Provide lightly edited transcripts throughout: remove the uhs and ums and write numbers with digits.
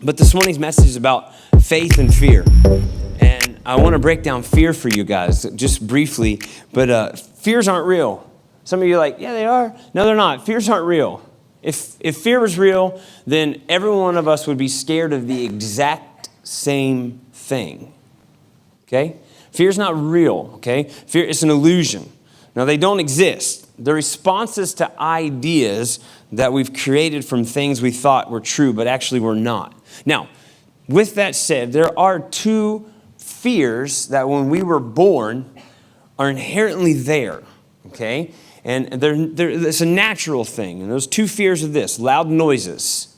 But this morning's message is about faith and fear. And I want to break down fear for you guys just briefly. But fears aren't real. Some of you are like, yeah, they are. No, they're not. Fears aren't real. If fear was real, then every one of us would be scared of the exact same thing. Okay? Fear's not real. Okay? Fear is an illusion. Now, they don't exist. They're responses to ideas that we've created from things we thought were true, but actually were not. Now, with that said, there are two fears that when we were born are inherently there, okay? And it's a natural thing. And those two fears are this: loud noises,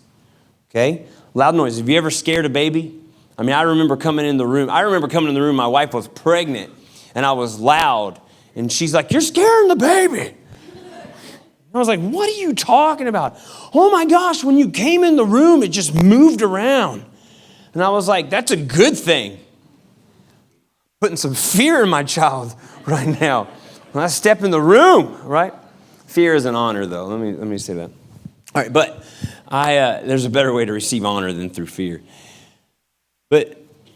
okay? Loud noises. Have you ever scared a baby? I mean, I remember coming in the room. My wife was pregnant, and I was loud. And she's like, "You're scaring the baby." I was like, "What are you talking about?" "Oh my gosh, when you came in the room, it just moved around." And I was like, "That's a good thing." Putting some fear in my child right now. When I step in the room, right? Fear is an honor, though. Let me say that. All right, but there's a better way to receive honor than through fear.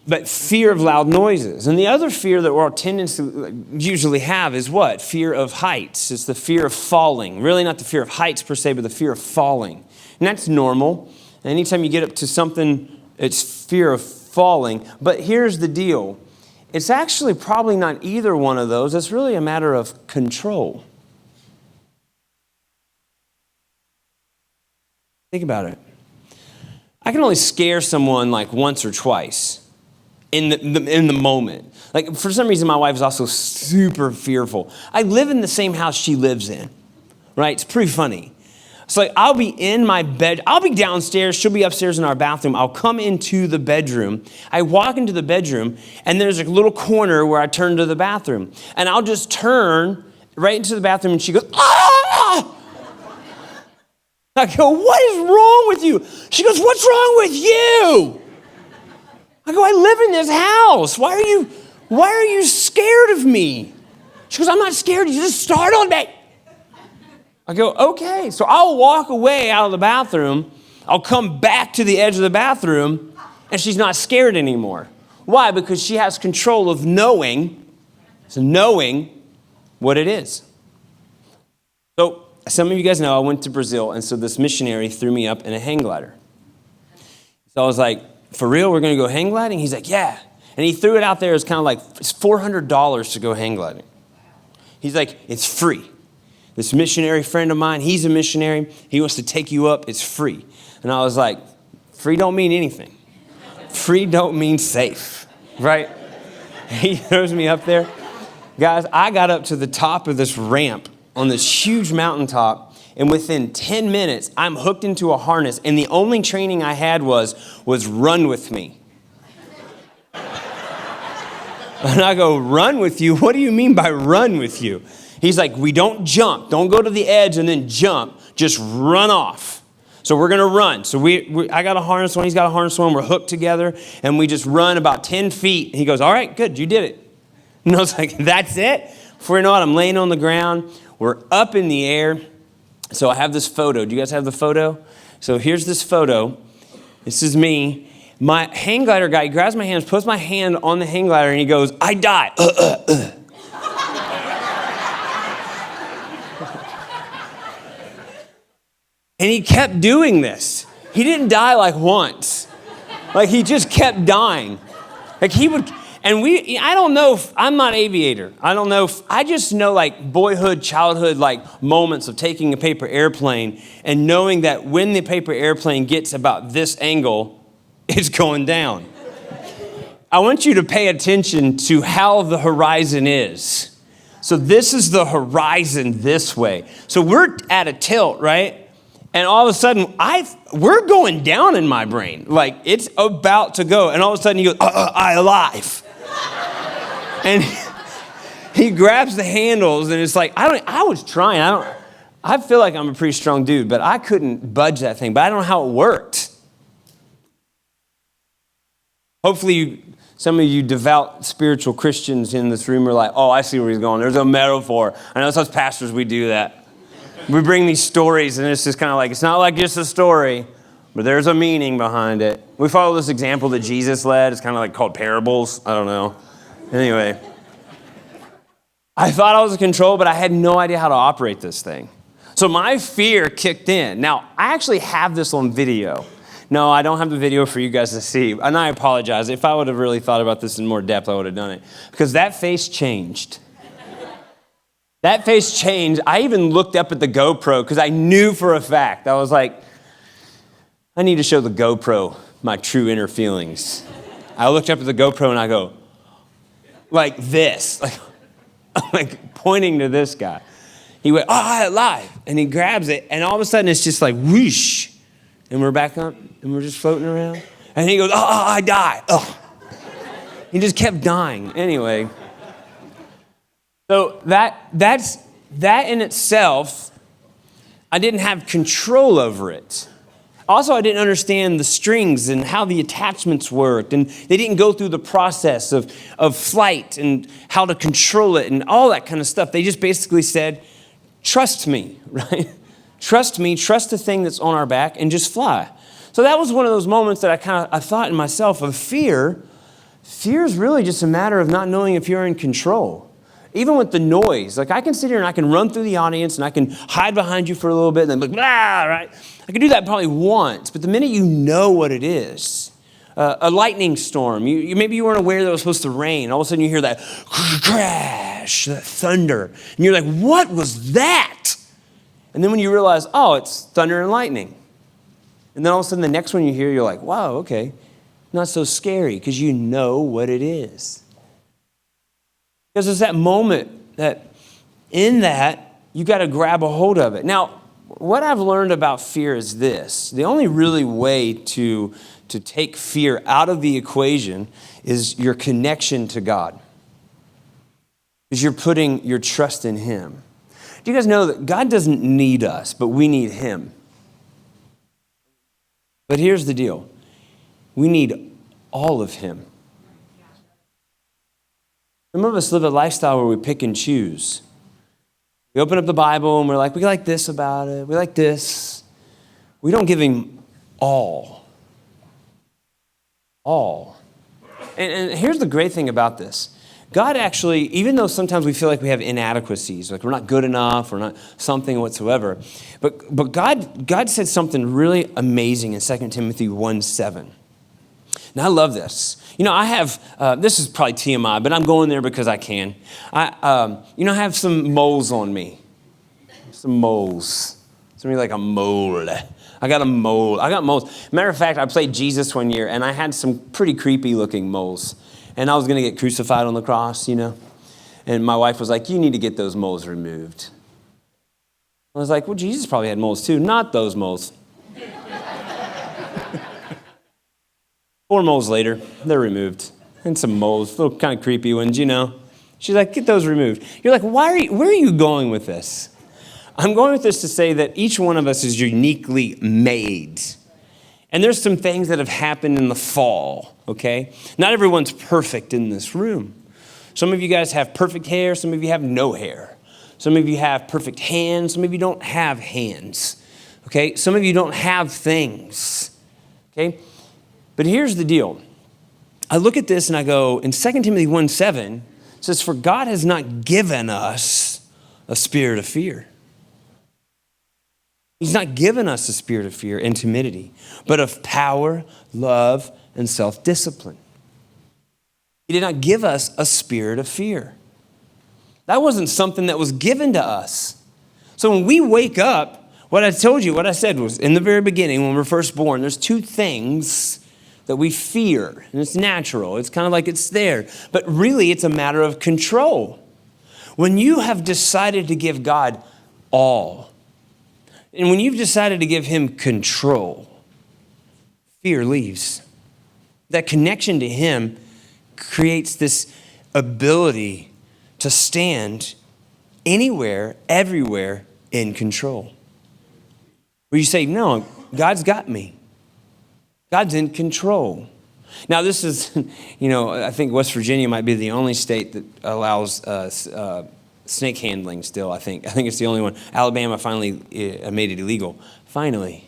But fear of loud noises. And the other fear that our tendency usually have is what? Fear of heights. It's the fear of falling. Really not the fear of heights per se, but the fear of falling. And that's normal. And anytime you get up to something, it's fear of falling. But here's the deal. It's actually probably not either one of those. It's really a matter of control. Think about it. I can only scare someone like once or twice. In the moment. Like, for some reason, my wife is also super fearful. I live in the same house she lives in, right? It's pretty funny. So, like, I'll be in my bed. I'll be downstairs. She'll be upstairs in our bathroom. I'll come into the bedroom. I walk into the bedroom, and there's a little corner where I turn to the bathroom. And I'll just turn right into the bathroom, and she goes, "Ah!" I go, "What is wrong with you?" She goes, "What's wrong with you?" I go, "I live in this house. Why are you scared of me?" She goes, "I'm not scared. You just startled me." I go, "Okay." So I'll walk away out of the bathroom. I'll come back to the edge of the bathroom, and she's not scared anymore. Why? Because she has control of knowing what it is. So some of you guys know I went to Brazil, and so this missionary threw me up in a hang glider. So I was like, "For real, we're going to go hang gliding?" He's like, "Yeah." And he threw it out there as kind of like, it's $400 to go hang gliding. He's like, "It's free. This missionary friend of mine, he's a missionary. He wants to take you up. It's free." And I was like, free don't mean anything. Free don't mean safe, right? He throws me up there. Guys, I got up to the top of this ramp on this huge mountaintop. And within 10 minutes, I'm hooked into a harness. And the only training I had was run with me. And I go, "Run with you? What do you mean by run with you?" He's like, "We don't jump. Don't go to the edge and then jump. Just run off. So we're going to run." So I got a harness on. He's got a harness on. We're hooked together. And we just run about 10 feet. He goes, "All right, good. You did it." And I was like, "That's it?" Before you know it, I'm laying on the ground. We're up in the air. So I have this photo. Do you guys have the photo? So here's this photo. This is me. My hang glider guy grabs my hands, puts my hand on the hang glider, and he goes, "I die." And he kept doing this. He didn't die like once. Like, he just kept dying. Like, he would... And I don't know if, I'm not aviator. I don't know if, I just know like boyhood, childhood, like moments of taking a paper airplane and knowing that when the paper airplane gets about this angle, it's going down. I want you to pay attention to how the horizon is. So this is the horizon this way. So we're at a tilt, right? And all of a sudden, we're going down in my brain. Like, it's about to go. And all of a sudden, he goes, "I alive." And he grabs the handles, and it's like, I was trying. I feel like I'm a pretty strong dude, but I couldn't budge that thing. But I don't know how it worked. Hopefully, some of you devout spiritual Christians in this room are like, "Oh, I see where he's going. There's a metaphor." I know us pastors, we do that. We bring these stories, and it's just kind of like, it's not like just a story. but there's a meaning behind it. We follow this example that Jesus led. It's kind of like called parables. I don't know. Anyway, I thought I was in control, but I had no idea how to operate this thing. So my fear kicked in. Now, I actually have this on video. No, I don't have the video for you guys to see, and I apologize. If I would have really thought about this in more depth, I would have done it, because that face changed. That face changed. I even looked up at the GoPro because I knew for a fact. I was like, I need to show the GoPro my true inner feelings. I looked up at the GoPro and I go, like this, like pointing to this guy. He went, oh, live. And he grabs it, and all of a sudden it's just like whoosh. And we're back up, and we're just floating around. And he goes, oh, I die. Oh. He just kept dying. Anyway. So that in itself, I didn't have control over it. Also, I didn't understand the strings and how the attachments worked, and they didn't go through the process of flight and how to control it and all that kind of stuff. They just basically said, trust me, right? Trust me, trust the thing that's on our back, and just fly. So that was one of those moments that I thought in myself of fear. Fear is really just a matter of not knowing if you're in control. Even with the noise, like I can sit here and I can run through the audience and I can hide behind you for a little bit and then be like, right? I can do that probably once, but the minute you know what it is, a lightning storm, maybe you weren't aware that it was supposed to rain. All of a sudden you hear that crash, that thunder, and you're like, what was that? And then when you realize, oh, it's thunder and lightning. And then all of a sudden the next one you hear, you're like, wow, okay, not so scary because you know what it is. Because it's that moment that in that, you got to grab a hold of it. Now, what I've learned about fear is this. The only really way to take fear out of the equation is your connection to God. Because you're putting your trust in Him. Do you guys know that God doesn't need us, but we need Him? But here's the deal. We need all of Him. Some of us live a lifestyle where we pick and choose. We open up the Bible and we're like, we like this about it. We like this. We don't give Him all. All. And here's the great thing about this. God actually, even though sometimes we feel like we have inadequacies, like we're not good enough, or not something whatsoever, but God said something really amazing in 2 Timothy 1:7. Now, I love this. I have, this is probably TMI, but I'm going there because I can. I have some moles on me. Some moles. Somebody like a mole. I got a mole. I got moles. Matter of fact, I played Jesus one year, and I had some pretty creepy looking moles. And I was going to get crucified on the cross, And my wife was like, you need to get those moles removed. I was like, well, Jesus probably had moles too. Not those moles. 4 moles later, they're removed. And some moles, little kind of creepy ones, She's like, get those removed. You're like, where are you going with this? I'm going with this to say that each one of us is uniquely made. And there's some things that have happened in the fall, okay? Not everyone's perfect in this room. Some of you guys have perfect hair. Some of you have no hair. Some of you have perfect hands. Some of you don't have hands, okay? Some of you don't have things, okay? But here's the deal. I look at this and I go, in 2 Timothy 1:7, it says, for God has not given us a spirit of fear. He's not given us a spirit of fear and timidity, but of power, love, and self-discipline. He did not give us a spirit of fear. That wasn't something that was given to us. So when we wake up, what I said was in the very beginning, when we're first born, there's 2 things that we fear, and it's natural. It's kind of like it's there, but really it's a matter of control. When you have decided to give God all, and when you've decided to give Him control, fear leaves. That connection to Him creates this ability to stand anywhere, everywhere in control. Where you say, no, God's got me. God's in control. Now, this is, I think West Virginia might be the only state that allows snake handling still, I think. I think it's the only one. Alabama finally made it illegal. Finally.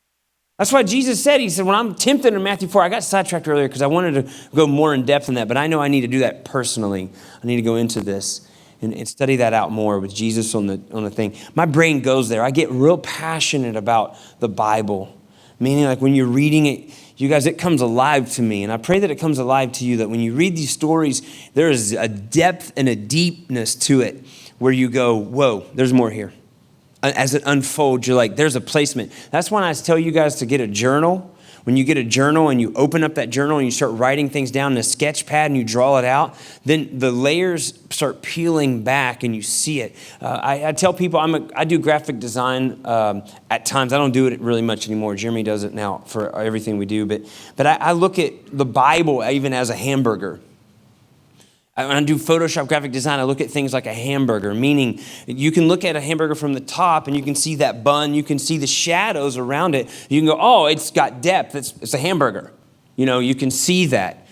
That's why Jesus said, he said, when I'm tempted in Matthew 4, I got sidetracked earlier because I wanted to go more in depth in that, but I know I need to do that personally. I need to go into this and study that out more with Jesus on the thing. My brain goes there. I get real passionate about the Bible, meaning like when you're reading it, you guys, it comes alive to me. And I pray that it comes alive to you, that when you read these stories, there is a depth and a deepness to it where you go, whoa, there's more here. As it unfolds, you're like, there's a placement. That's when I tell you guys to get a journal. When you get a journal and you open up that journal and you start writing things down in a sketch pad and you draw it out, then the layers start peeling back and you see it. I tell people I do graphic design at times. I don't do it really much anymore. Jeremy does it now for everything we do. But I look at the Bible even as a hamburger. When I do Photoshop graphic design, I look at things like a hamburger, meaning you can look at a hamburger from the top and you can see that bun, you can see the shadows around it. You can go, oh, it's got depth, it's a hamburger. You can see that.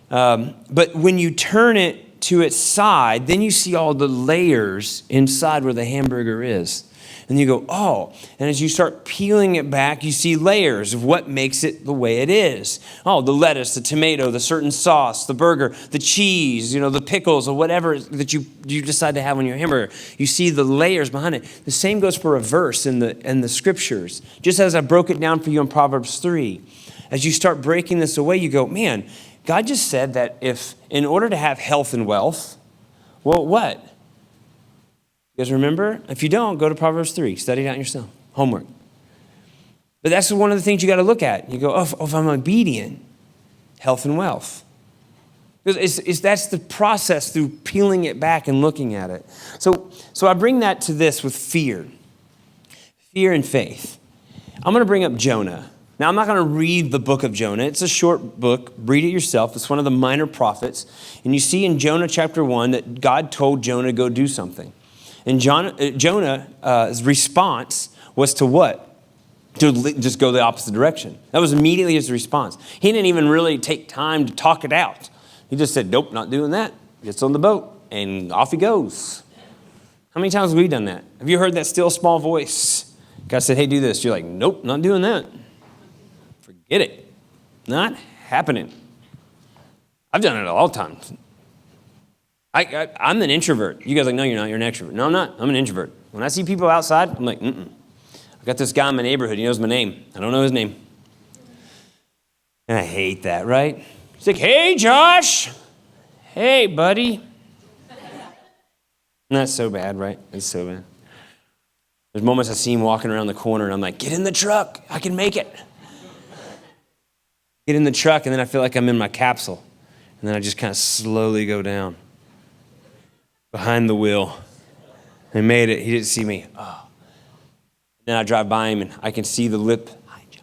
But when you turn it to its side, then you see all the layers inside where the hamburger is. And you go, oh, and as you start peeling it back, you see layers of what makes it the way it is. Oh, the lettuce, the tomato, the certain sauce, the burger, the cheese, the pickles or whatever that you decide to have on your hamburger. You see the layers behind it. The same goes for a verse in the scriptures. Just as I broke it down for you in Proverbs 3, as you start breaking this away, you go, man, God just said that if in order to have health and wealth, well, what? You guys remember? If you don't, go to Proverbs 3. Study it out yourself. Homework. But that's one of the things you got to look at. You go, oh, if I'm obedient, health and wealth. That's the process through peeling it back and looking at it. So I bring that to this with fear. Fear and faith. I'm going to bring up Jonah. Now, I'm not going to read the book of Jonah. It's a short book. Read it yourself. It's one of the minor prophets. And you see in Jonah chapter 1 that God told Jonah to go do something. And Jonah's response was to what? To just go the opposite direction. That was immediately his response. He didn't even really take time to talk it out. He just said, nope, not doing that. Gets on the boat, and off he goes. How many times have we done that? Have you heard that still small voice? God said, hey, do this. You're like, nope, not doing that. Forget it. Not happening. I've done it all the time. I'm an introvert. You guys are like, no, you're not. You're an extrovert. No, I'm not. I'm an introvert. When I see people outside, I'm like, I've got this guy in my neighborhood. He knows my name. I don't know his name. And I hate that, right? He's like, hey, Josh. Hey, buddy. And that's so bad, right? It's so bad. There's moments I see him walking around the corner, and I'm like, get in the truck. I can make it. Get in the truck, and then I feel like I'm in my capsule. And then I just kind of slowly go down. Behind the wheel. I made it. He didn't see me. Oh. Then I drive by him and I can see the lip. Hi, Josh.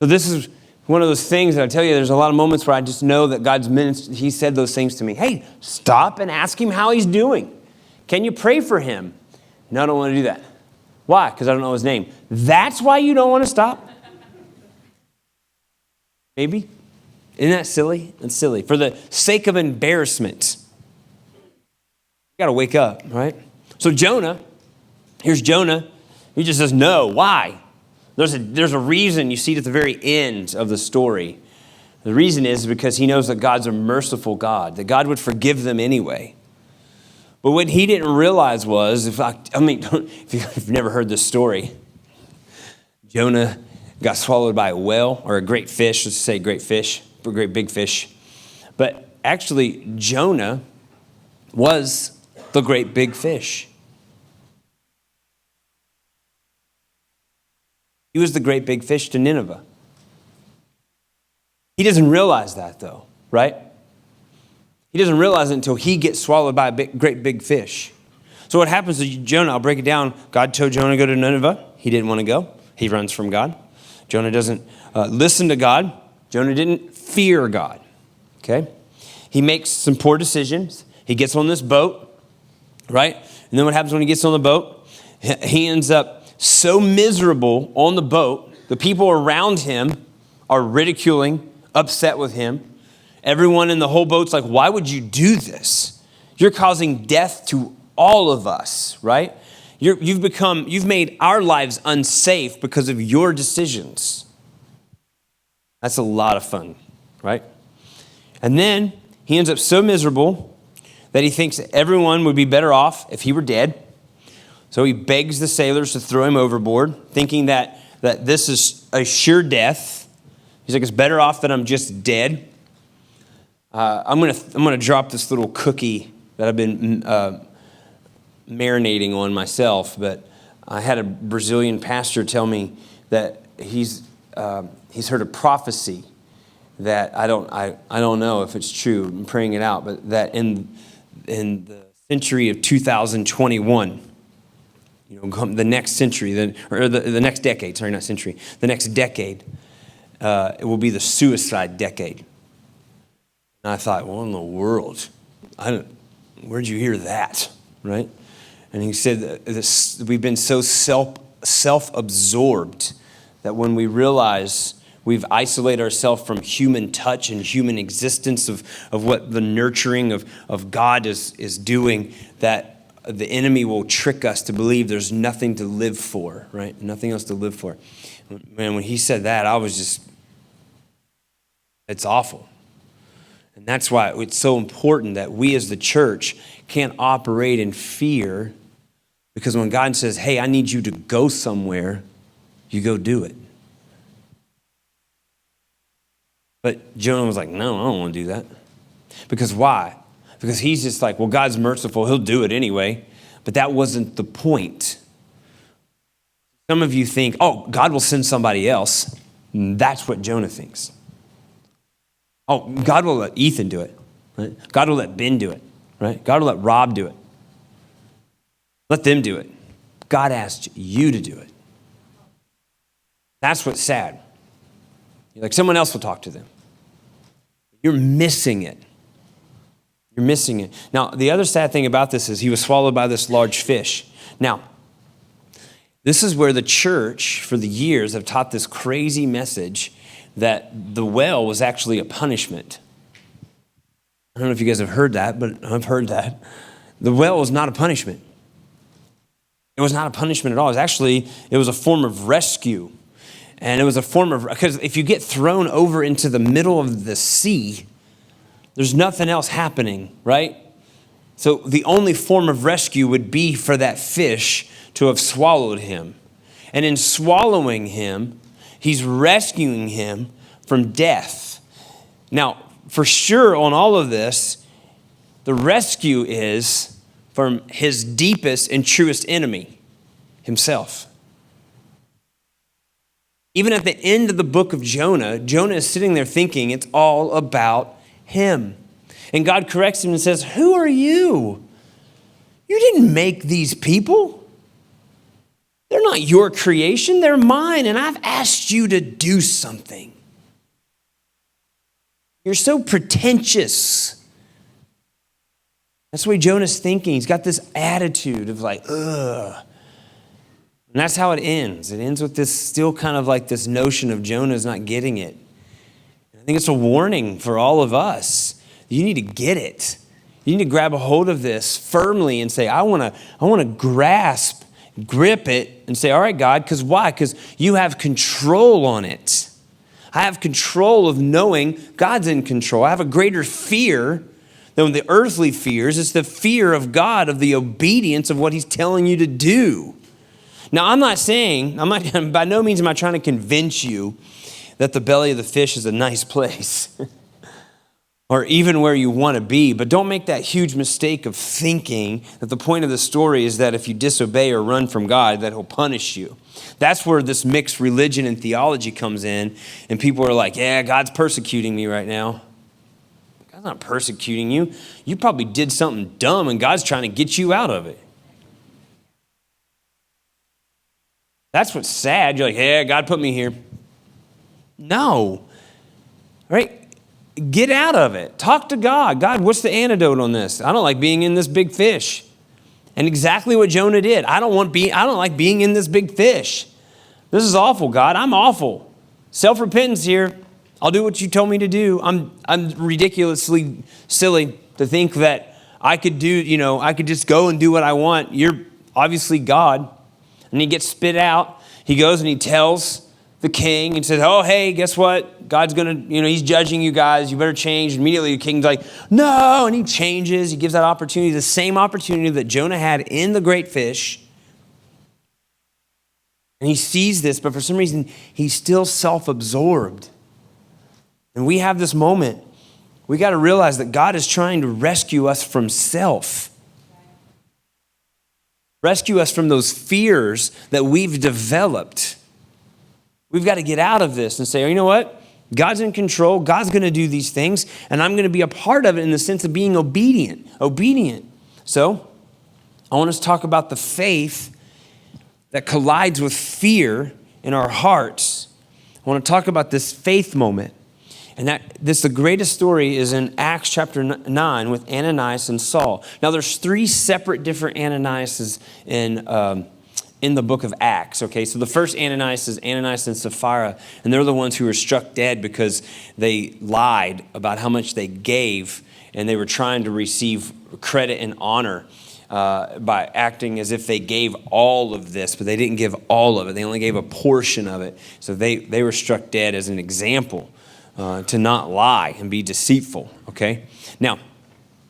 So this is one of those things that I tell you, there's a lot of moments where I just know that God's he said those things to me. Hey, stop and ask him how he's doing. Can you pray for him? No, I don't want to do that. Why? Because I don't know his name. That's why you don't want to stop? Maybe. Isn't that silly? It's silly. For the sake of embarrassment. You got to wake up, right? So here's Jonah. He just says no. Why? There's a reason. You see it at the very end of the story. The reason is because he knows that God's a merciful God, that God would forgive them anyway. But what he didn't realize was, if you've never heard this story, Jonah got swallowed by a whale or a great fish. Let's say great fish. A great big fish. But actually, Jonah was the great big fish. He was the great big fish to Nineveh. He doesn't realize that, though, right? He doesn't realize it until he gets swallowed by a great big fish. So what happens to Jonah, I'll break it down. God told Jonah to go to Nineveh. He didn't want to go. He runs from God. Jonah doesn't listen to God. Jonah didn't fear God, okay? He makes some poor decisions. He gets on this boat, right? And then what happens when he gets on the boat? He ends up so miserable on the boat, the people around him are ridiculing, upset with him. Everyone in the whole boat's like, why would you do this? You're causing death to all of us, right? You've made our lives unsafe because of your decisions. That's a lot of fun, right? And then he ends up so miserable that he thinks that everyone would be better off if he were dead. So he begs the sailors to throw him overboard, thinking that this is a sure death. He's like, it's better off that I'm just dead. I'm gonna drop this little cookie that I've been marinating on myself. But I had a Brazilian pastor tell me that he's heard a prophecy that I don't know if it's true. I'm praying it out, but that in the century of 2021, the next century, the next decade. Sorry, not century. The next decade, it will be the suicide decade. And I thought, well, in the world, where'd you hear that, right? And he said that we've been so self-absorbed that when we realize we've isolated ourselves from human touch and human existence of what the nurturing of God is doing, that the enemy will trick us to believe there's nothing to live for, right? Nothing else to live for. Man, when he said that, I was just, it's awful. And that's why it's so important that we as the church can't operate in fear, because when God says, hey, I need you to go somewhere, you go do it. But Jonah was like, no, I don't want to do that. Because why? Because he's just like, well, God's merciful. He'll do it anyway. But that wasn't the point. Some of you think, oh, God will send somebody else. And that's what Jonah thinks. Oh, God will let Ethan do it. Right? God will let Ben do it. Right? God will let Rob do it. Let them do it. God asked you to do it. That's what's sad. You're like, someone else will talk to them. You're missing it. You're missing it. Now, the other sad thing about this is he was swallowed by this large fish. Now, this is where the church for the years have taught this crazy message that the whale was actually a punishment. I don't know if you guys have heard that, but I've heard that. The whale was not a punishment. It was not a punishment at all. It was a form of rescue. And it was a form of, because if you get thrown over into the middle of the sea, there's nothing else happening, right? So the only form of rescue would be for that fish to have swallowed him. And in swallowing him, he's rescuing him from death. Now, for sure on all of this, the rescue is from his deepest and truest enemy, himself. Even at the end of the book of Jonah, Jonah is sitting there thinking it's all about him. And God corrects him and says, who are you? You didn't make these people. They're not your creation, they're mine, and I've asked you to do something. You're so pretentious. That's the way Jonah's thinking. He's got this attitude of like, ugh. And that's how it ends. It ends with this still kind of like this notion of Jonah's not getting it. I think it's a warning for all of us. You need to get it. You need to grab a hold of this firmly and say, I want to grip it and say, all right, God, because why? Because you have control on it. I have control of knowing God's in control. I have a greater fear than the earthly fears. It's the fear of God, of the obedience of what he's telling you to do. Now, by no means am I trying to convince you that the belly of the fish is a nice place or even where you want to be, but don't make that huge mistake of thinking that the point of the story is that if you disobey or run from God, that he'll punish you. That's where this mixed religion and theology comes in, and people are like, yeah, God's persecuting me right now. God's not persecuting you. You probably did something dumb, and God's trying to get you out of it. That's what's sad. You're like, yeah, God put me here. No. Right? Get out of it. Talk to God. God, what's the antidote on this? I don't like being in this big fish. And exactly what Jonah did. I don't like being in this big fish. This is awful, God. I'm awful. Self-repentance here. I'll do what you told me to do. I'm ridiculously silly to think that I could just go and do what I want. obviously God, and he gets spit out. He goes and he tells the king and says, oh, hey, guess what? God's going to, he's judging you guys. You better change. Immediately the king's like, no, and he changes. He gives that opportunity, the same opportunity that Jonah had in the great fish. And he sees this, but for some reason, he's still self-absorbed. And we have this moment. We got to realize that God is trying to rescue us from self. Rescue us from those fears that we've developed. We've got to get out of this and say, oh, you know what? God's in control. God's going to do these things, and I'm going to be a part of it in the sense of being obedient. So I want us to talk about the faith that collides with fear in our hearts. I want to talk about this faith moment. And the greatest story is in Acts chapter 9 with Ananias and Saul. Now, there's 3 separate different Ananiases in the book of Acts, okay? So the first Ananias is Ananias and Sapphira, and they're the ones who were struck dead because they lied about how much they gave, and they were trying to receive credit and honor by acting as if they gave all of this, but they didn't give all of it. They only gave a portion of it. So they were struck dead as an example to not lie and be deceitful, okay? Now,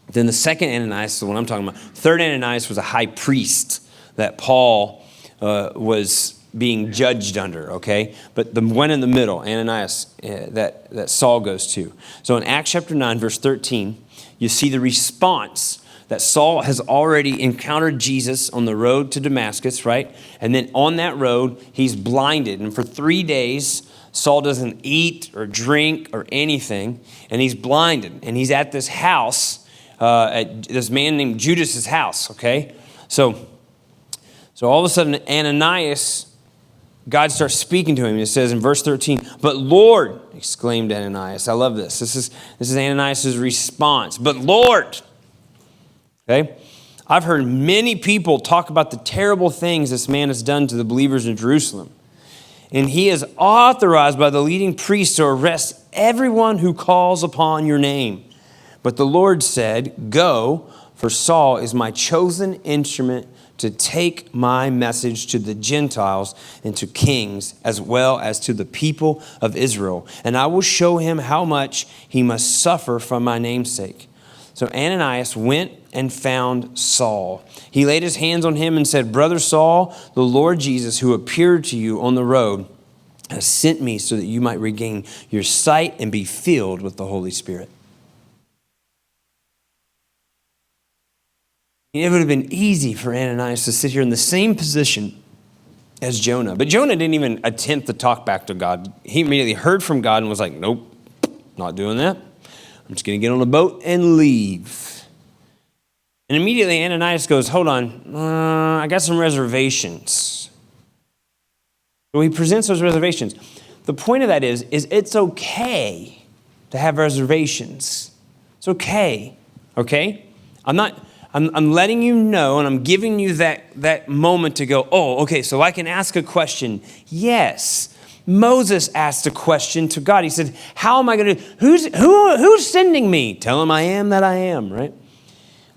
then the second Ananias, the one I'm talking about, third Ananias was a high priest that Paul was being judged under, okay? But the one in the middle, Ananias, that Saul goes to. So in Acts chapter 9, verse 13, you see the response that Saul has already encountered Jesus on the road to Damascus, right? And then on that road, he's blinded. And for 3 days, Saul doesn't eat or drink or anything, and he's blinded. And he's at this house, at this man named Judas's house, okay? So all of a sudden, Ananias, God starts speaking to him. It says in verse 13, "But Lord," exclaimed Ananias. I love this. This is Ananias' response. "But Lord," okay? I've heard many people talk about the terrible things this man has done to the believers in Jerusalem. And he is authorized by the leading priests to arrest everyone who calls upon your name. But the Lord said, "Go, for Saul is my chosen instrument to take my message to the Gentiles and to kings, as well as to the people of Israel. And I will show him how much he must suffer for my name's sake." So Ananias went and found Saul. He laid his hands on him and said, "Brother Saul, the Lord Jesus, who appeared to you on the road, has sent me so that you might regain your sight and be filled with the Holy Spirit." It would have been easy for Ananias to sit here in the same position as Jonah. But Jonah didn't even attempt to talk back to God. He immediately heard from God and was like, "Nope, not doing that. I'm just going to get on a boat and leave." And immediately Ananias goes, "Hold on, I got some reservations." So he presents those reservations. The point of that is it's okay to have reservations. It's okay, okay? I'm letting you know, and I'm giving you that moment to go, oh, okay, so I can ask a question. Yes, Moses asked a question to God. He said, "How am I going to, who's sending me?" "Tell him I am that I am," right?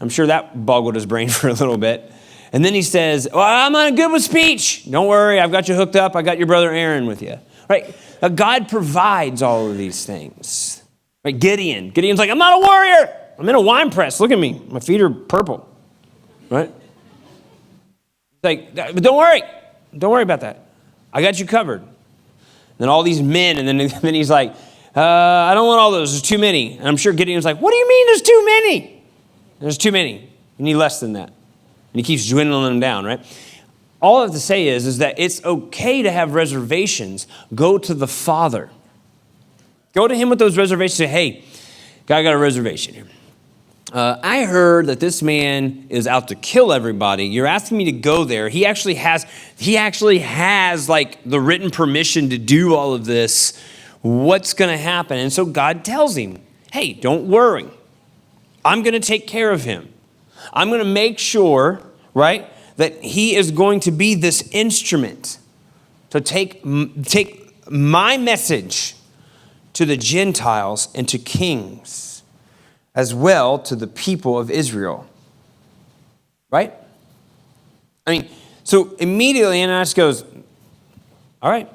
I'm sure that boggled his brain for a little bit. And then he says, "Well, I'm not good with speech. Don't worry, I've got you hooked up. I got your brother Aaron with you," right? God provides all of these things. Right? Gideon's like, "I'm not a warrior. I'm in a wine press. Look at me. My feet are purple," right? It's like, "But don't worry. Don't worry about that. I got you covered." And then all these men, and then he's like, "I don't want all those. There's too many." And I'm sure Gideon's like, "What do you mean there's too many?" "There's too many. You need less than that." And he keeps dwindling them down, right? All I have to say is that it's okay to have reservations. Go to the Father. Go to him with those reservations. Say, "Hey, God, I got a reservation here. I heard that this man is out to kill everybody. You're asking me to go there. He actually has like the written permission to do all of this. What's going to happen?" And so God tells him, "Hey, don't worry. I'm going to take care of him. I'm going to make sure, right, that he is going to be this instrument to take my message to the Gentiles and to kings, as well to the people of Israel." Right? I mean, so immediately Ananias goes, all right,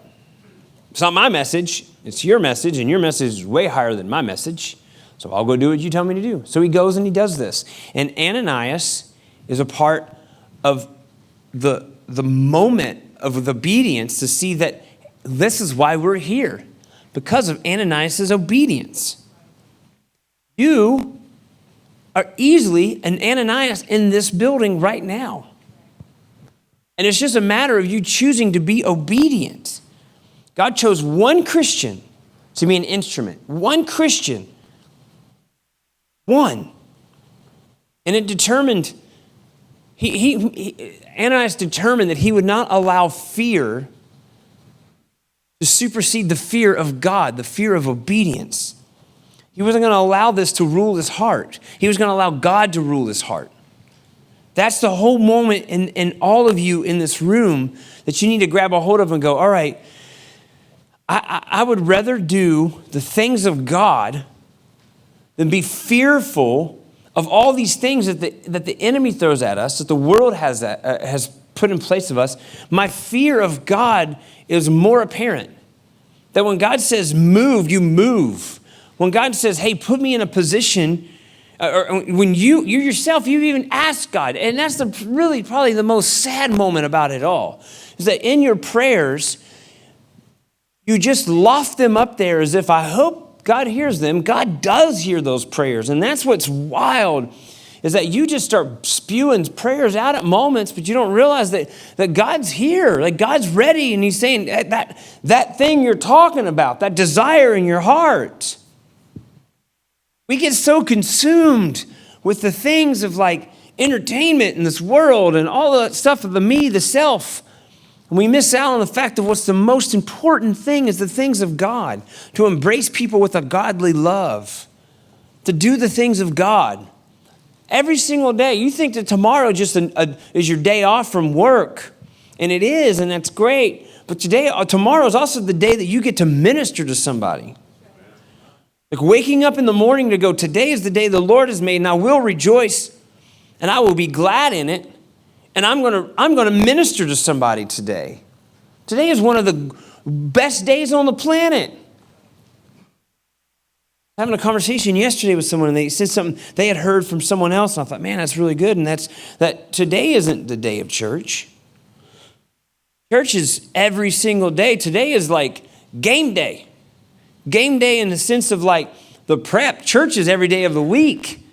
it's not my message, it's your message, and your message is way higher than my message, so I'll go do what you tell me to do. So he goes and he does this. And Ananias is a part of the moment of obedience to see that this is why we're here, because of Ananias' obedience. You are easily an Ananias in this building right now. And it's just a matter of you choosing to be obedient. God chose one Christian to be an instrument. One Christian. One. And it determined, Ananias determined that he would not allow fear to supersede the fear of God, the fear of obedience. He wasn't going to allow this to rule his heart. He was going to allow God to rule his heart. That's the whole moment in all of you in this room that you need to grab a hold of and go, all right, I would rather do the things of God than be fearful of all these things that the enemy throws at us, that the world has put in place of us. My fear of God is more apparent. That when God says move, you move. When God says, hey, put me in a position, or when you yourself, you even ask God, and that's really probably the most sad moment about it all, is that in your prayers, you just loft them up there as if I hope God hears them. God does hear those prayers. And that's what's wild, is that you just start spewing prayers out at moments, but you don't realize that God's here, like God's ready. And he's saying that thing you're talking about, that desire in your heart. We get so consumed with the things of like entertainment in this world and all that stuff of the me, the self. And we miss out on the fact of what's the most important thing is the things of God, to embrace people with a godly love, to do the things of God. Every single day, you think that tomorrow just is your day off from work, and it is, and that's great. But tomorrow is also the day that you get to minister to somebody. Like waking up in the morning to go, today is the day the Lord has made, and I will rejoice, and I will be glad in it. And I'm gonna minister to somebody today. Today is one of the best days on the planet. Having a conversation yesterday with someone, and they said something they had heard from someone else, and I thought, man, that's really good. And that's that today isn't the day of church. Church is every single day. Today is like game day. Game day in the sense of like the prep. Church is every day of the week.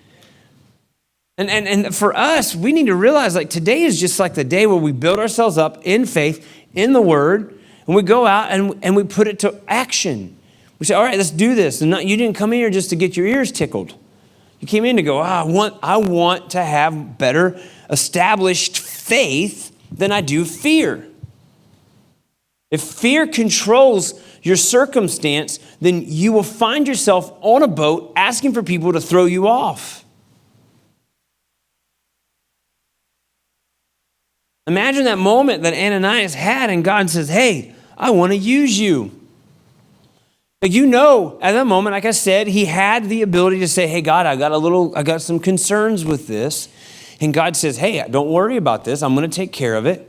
And for us, we need to realize like today is just like the day where we build ourselves up in faith, in the word, and we go out and we put it to action. We say, all right, let's do this. And you didn't come in here just to get your ears tickled. You came in to go, I want to have better established faith than I do fear. If fear controls your circumstance, then you will find yourself on a boat asking for people to throw you off. Imagine that moment that Ananias had and God says, hey, I want to use you. Like, at that moment, like I said, he had the ability to say, hey, God, I got some concerns with this. And God says, hey, don't worry about this. I'm going to take care of it.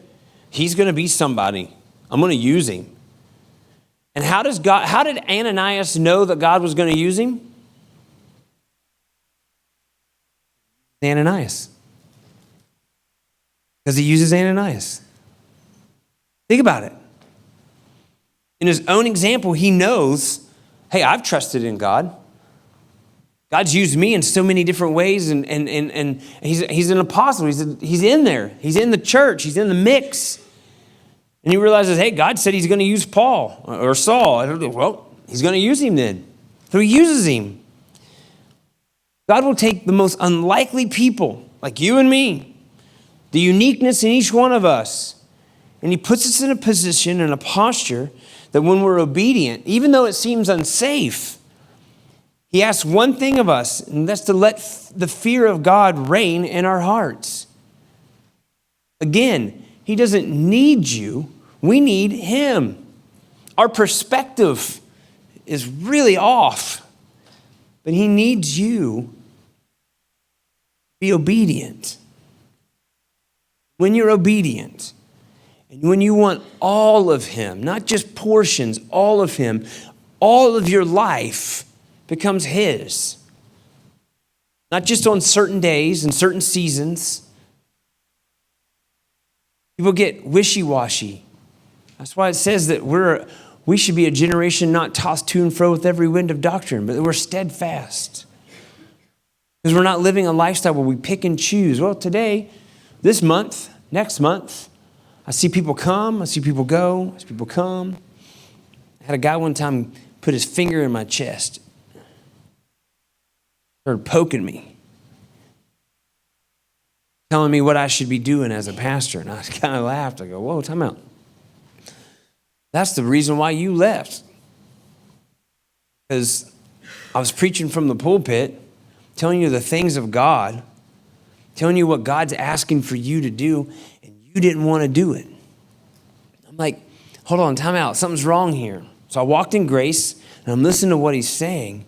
He's going to be somebody. I'm going to use him. And how did Ananias know that God was going to use him? Ananias. Because he uses Ananias. Think about it. In his own example, he knows, hey, I've trusted in God. God's used me in so many different ways, and he's an apostle. He's in there. He's in the church. He's in the mix. And he realizes, hey, God said he's going to use Paul or Saul. Well, he's going to use him then. So he uses him. God will take the most unlikely people, like you and me, the uniqueness in each one of us, and he puts us in a position and a posture that when we're obedient, even though it seems unsafe, he asks one thing of us, and that's to let the fear of God reign in our hearts. Again, he doesn't need you. We need him. Our perspective is really off, but he needs you to be obedient. when you're obedient, and when you want all of him, not just portions, all of him, all of your life becomes his. Not just on certain days and certain seasons. People get wishy-washy. That's why it says that we should be a generation not tossed to and fro with every wind of doctrine, but we're steadfast. Because we're not living a lifestyle where we pick and choose. Well, today, this month, next month, I see people come, I see people go, I see people come. I had a guy one time put his finger in my chest, started poking me, telling me what I should be doing as a pastor. And I kind of laughed. I go, whoa, time out. That's the reason why you left. Because I was preaching from the pulpit, telling you the things of God, telling you what God's asking for you to do, and you didn't want to do it. I'm like, hold on, time out. Something's wrong here. So I walked in grace, and I'm listening to what he's saying.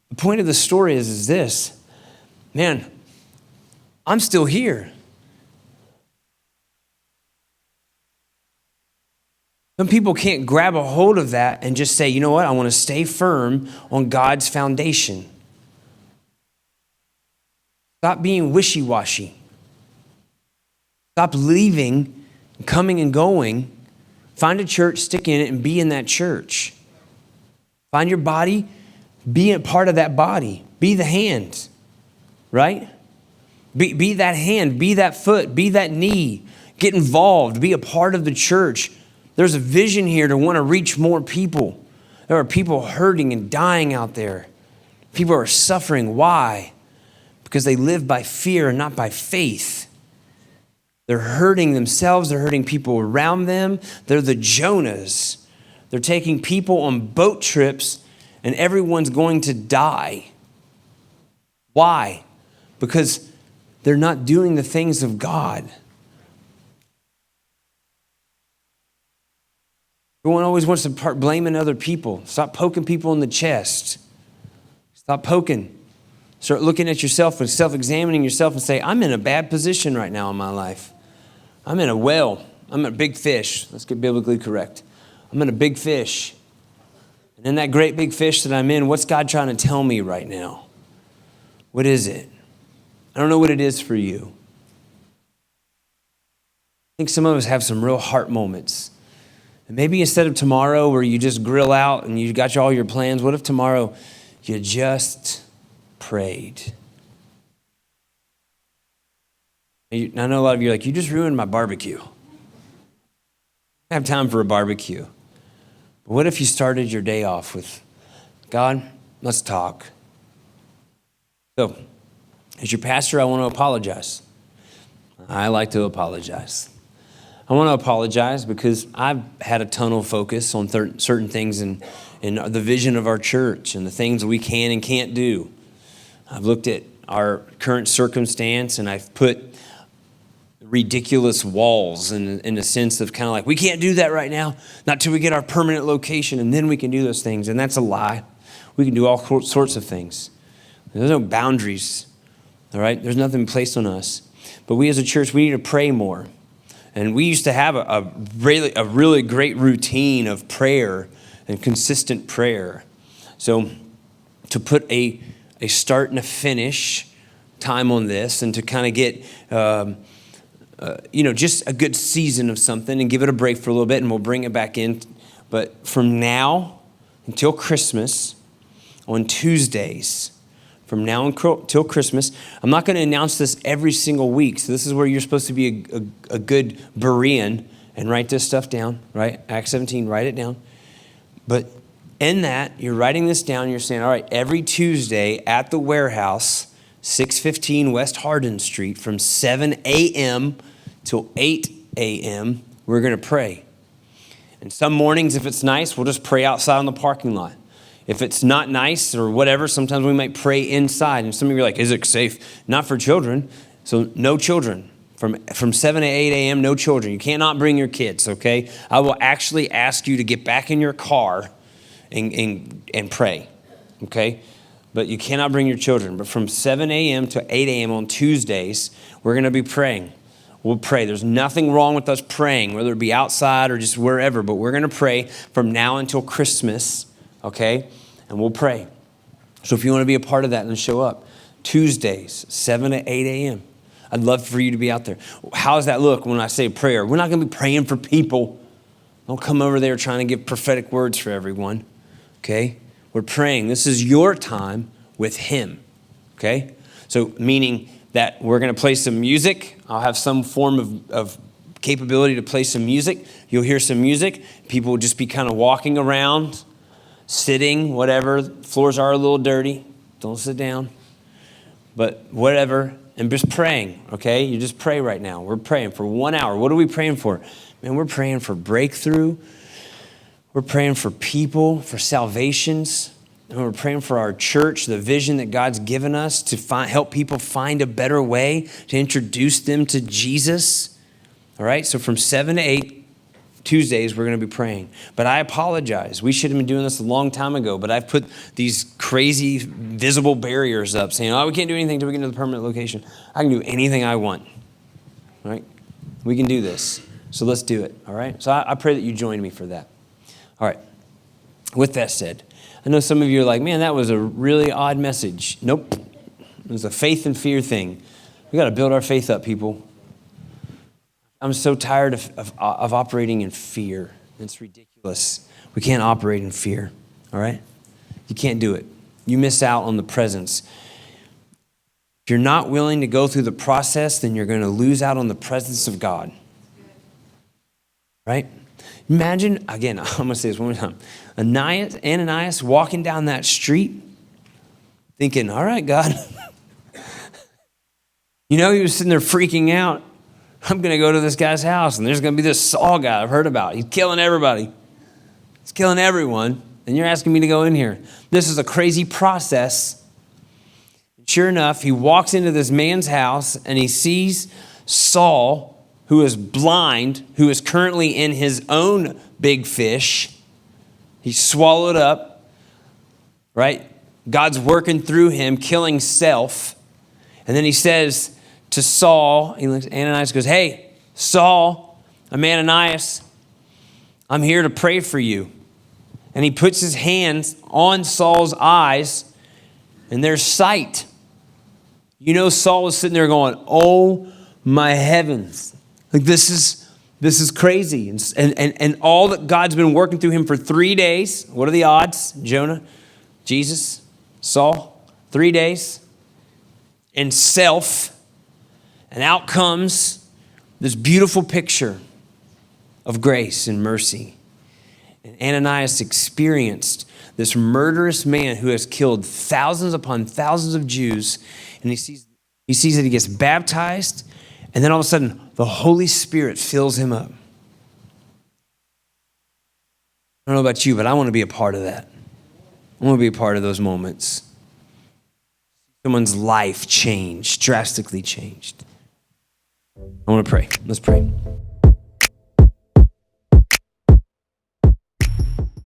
The point of the story is this. Man, I'm still here. Some people can't grab a hold of that and just say, you know what, I want to stay firm on God's foundation. Stop being wishy-washy. Stop leaving, coming and going. Find a church, stick in it, and be in that church. Find your body, be a part of that body. Be the hand, right? Be that hand, be that foot, be that knee. Get involved, be a part of the church. There's a vision here to want to reach more people. There are people hurting and dying out there. People are suffering. Why? Because they live by fear and not by faith. They're hurting themselves. They're hurting people around them. They're the Jonahs. They're taking people on boat trips and everyone's going to die. Why? Because they're not doing the things of God. Everyone always wants to start blaming other people. Stop poking people in the chest. Stop poking. Start looking at yourself and self-examining yourself and say, I'm in a bad position right now in my life. I'm in a whale. I'm in a big fish. Let's get biblically correct. I'm in a big fish. And in that great big fish that I'm in, what's God trying to tell me right now? What is it? I don't know what it is for you. I think some of us have some real heart moments. And maybe instead of tomorrow where you just grill out and you got all your plans, what if tomorrow you just prayed? I know a lot of you are like, you just ruined my barbecue. I have time for a barbecue. But what if you started your day off with, God, let's talk. So, as your pastor, I want to apologize. I like to apologize. I want to apologize because I've had a tunnel focus on certain things in the vision of our church and the things we can and can't do. I've looked at our current circumstance and I've put ridiculous walls in a sense of kind of like, we can't do that right now, not till we get our permanent location, and then we can do those things. And that's a lie. We can do all sorts of things. There's no boundaries, all right? There's nothing placed on us. But we as a church, we need to pray more. And we used to have a really great routine of prayer and consistent prayer. So to put a start and a finish time on this and to kind of get just a good season of something and give it a break for a little bit and we'll bring it back in. But from now until Christmas, on Tuesdays, from now until Christmas, I'm not going to announce this every single week. So this is where you're supposed to be a good Berean and write this stuff down, right? Acts 17, write it down. But in that, you're writing this down. You're saying, all right, every Tuesday at the warehouse, 615 West Hardin Street, from 7 a.m. till 8 a.m., we're going to pray. And some mornings, if it's nice, we'll just pray outside on the parking lot. If it's not nice or whatever, sometimes we might pray inside. And some of you are like, is it safe? Not for children. So no children. From 7 to 8 a.m., no children. You cannot bring your kids, okay? I will actually ask you to get back in your car and pray, okay? But you cannot bring your children. But from 7 a.m. to 8 a.m. on Tuesdays, we're going to be praying. We'll pray. There's nothing wrong with us praying, whether it be outside or just wherever, but we're going to pray from now until Christmas, okay? And we'll pray. So if you want to be a part of that, then show up. Tuesdays, 7 to 8 a.m. I'd love for you to be out there. How does that look when I say prayer? We're not going to be praying for people. Don't come over there trying to give prophetic words for everyone, okay? We're praying. This is your time with him, okay? So meaning that we're going to play some music. I'll have some form of capability to play some music. You'll hear some music. People will just be kind of walking around, sitting, whatever. Floors are a little dirty. Don't sit down. But whatever. And just praying, okay? You just pray right now. We're praying for 1 hour. What are we praying for? Man, we're praying for breakthrough. We're praying for people, for salvations. And we're praying for our church, the vision that God's given us to help people find a better way, to introduce them to Jesus. All right, so from 7 to 8 Tuesdays, we're going to be praying. But I apologize. We should have been doing this a long time ago, but I've put these crazy visible barriers up saying, oh, we can't do anything until we get to the permanent location. I can do anything I want. All right, we can do this. So let's do it, all right? So I pray that you join me for that. All right, with that said, I know some of you are like, man, that was a really odd message. Nope. It was a faith and fear thing. We got to build our faith up, people. I'm so tired of operating in fear. It's ridiculous. We can't operate in fear, all right? You can't do it. You miss out on the presence. If you're not willing to go through the process, then you're going to lose out on the presence of God, right? Imagine, again, I'm going to say this one more time. Ananias walking down that street thinking, all right, God. You know, he was sitting there freaking out. I'm going to go to this guy's house, and there's going to be this Saul guy I've heard about. He's killing everybody. He's killing everyone, and you're asking me to go in here. This is a crazy process. Sure enough, he walks into this man's house, and he sees Saul, who is blind, who is currently in his own big fish. He's swallowed up, right? God's working through him, killing self. And then he says to Saul, Ananias goes, hey, Saul, I'm Ananias. I'm here to pray for you. And he puts his hands on Saul's eyes, and there's sight. You know, Saul was sitting there going, oh my heavens. Like this is crazy. And all that God's been working through him for 3 days. What are the odds? Jonah, Jesus, Saul, 3 days. And self. And out comes this beautiful picture of grace and mercy. And Ananias experienced this murderous man who has killed thousands upon thousands of Jews. And he sees that he gets baptized. And then all of a sudden, the Holy Spirit fills him up. I don't know about you, but I want to be a part of that. I want to be a part of those moments. Someone's life changed, drastically changed. I want to pray. Let's pray.